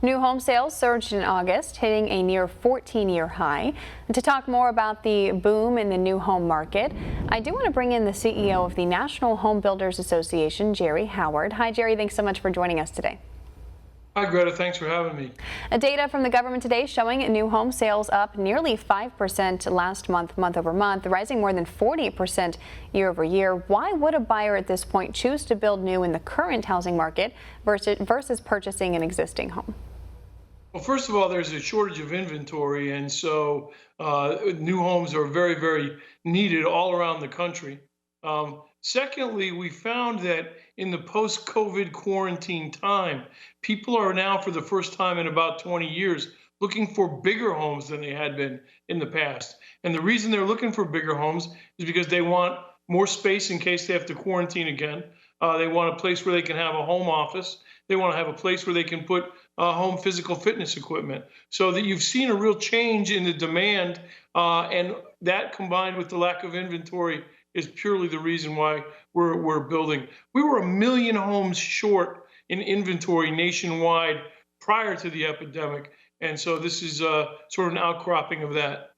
New home sales surged in August, hitting a near 14-year high. And to talk more about the boom in the new home market, I do want to bring in the CEO of the National Home Builders Association, Jerry Howard. Hi, Jerry. Thanks so much for joining us today. Hi, Greta. Thanks for having me. Data from the government today showing new home sales up nearly 5% last month, month over month, rising more than 40% year over year. Why would a buyer at this point choose to build new in the current housing market versus purchasing an existing home? Well, first of all, there's a shortage of inventory, and so new homes are very, very needed all around the country. Secondly, we found that in the post-COVID quarantine time, people are now, for the first time in about 20 years, looking for bigger homes than they had been in the past. And the reason they're looking for bigger homes is because they want more space in case they have to quarantine again. They want a place where they can have a home office. They want to have a place where they can put home physical fitness equipment. So that you've seen a real change in the demand, and that combined with the lack of inventory is purely the reason why we're building. We were 1 million homes short in inventory nationwide prior to the epidemic, and so this is sort of an outcropping of that.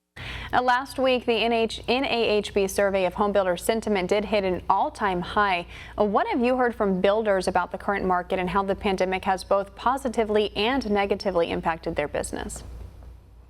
Last week, the NAHB survey of home builder sentiment did hit an all-time high. What have you heard from builders about the current market and how the pandemic has both positively and negatively impacted their business?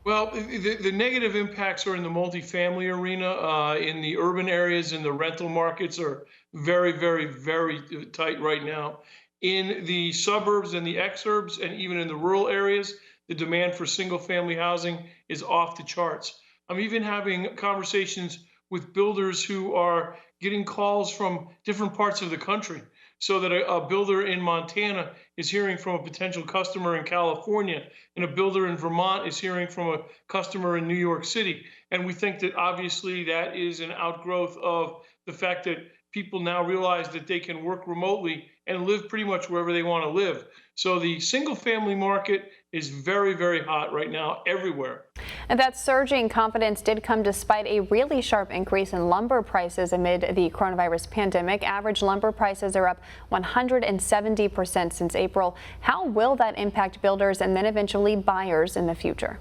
Well, the negative impacts are in the multifamily arena. In the urban areas, and the rental markets are very, very, very tight right now. In the suburbs and the exurbs, and even in the rural areas, the demand for single-family housing is off the charts. I'm even having conversations with builders who are getting calls from different parts of the country. So that a builder in Montana is hearing from a potential customer in California, and a builder in Vermont is hearing from a customer in New York City. And we think that obviously that is an outgrowth of the fact that people now realize that they can work remotely and live pretty much wherever they want to live. So the single family market is very, very hot right now everywhere. And that surging confidence did come despite a really sharp increase in lumber prices amid the coronavirus pandemic. Average lumber prices are up 170% since April. How will that impact builders and then eventually buyers in the future?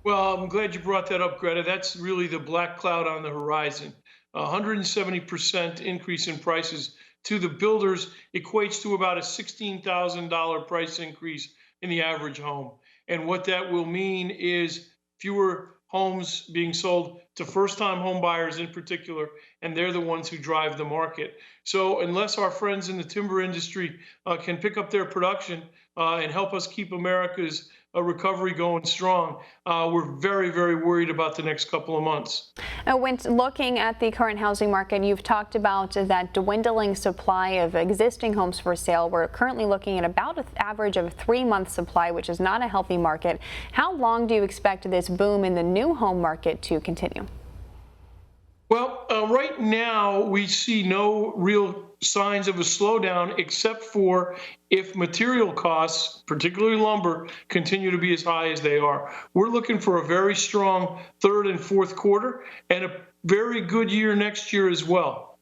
Well, I'm glad you brought that up, Greta. That's really the black cloud on the horizon. 170% increase in prices to the builders equates to about a $16,000 price increase in the average home. And what that will mean is fewer homes being sold to first-time home buyers in particular, and they're the ones who drive the market. So unless our friends in the timber industry can pick up their production and help us keep America's recovery going strong, we're very, very worried about the next couple of months. When looking at the current housing market, you've talked about that dwindling supply of existing homes for sale. We're currently looking at about an average of a 3-month supply, which is not a healthy market. How long do you expect this boom in the new home market to continue? Well, right now we see no real signs of a slowdown, except for if material costs, particularly lumber, continue to be as high as they are. We're looking for a very strong third and fourth quarter and a very good year next year as well.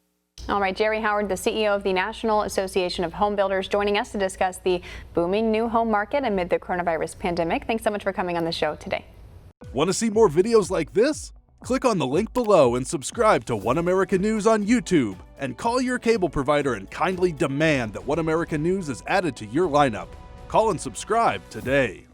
All right, Jerry Howard, the CEO of the National Association of Home Builders, joining us to discuss the booming new home market amid the coronavirus pandemic. Thanks so much for coming on the show today. Want to see more videos like this? Click on the link below and subscribe to One America News on YouTube, and call your cable provider and kindly demand that One America News is added to your lineup. Call and subscribe today.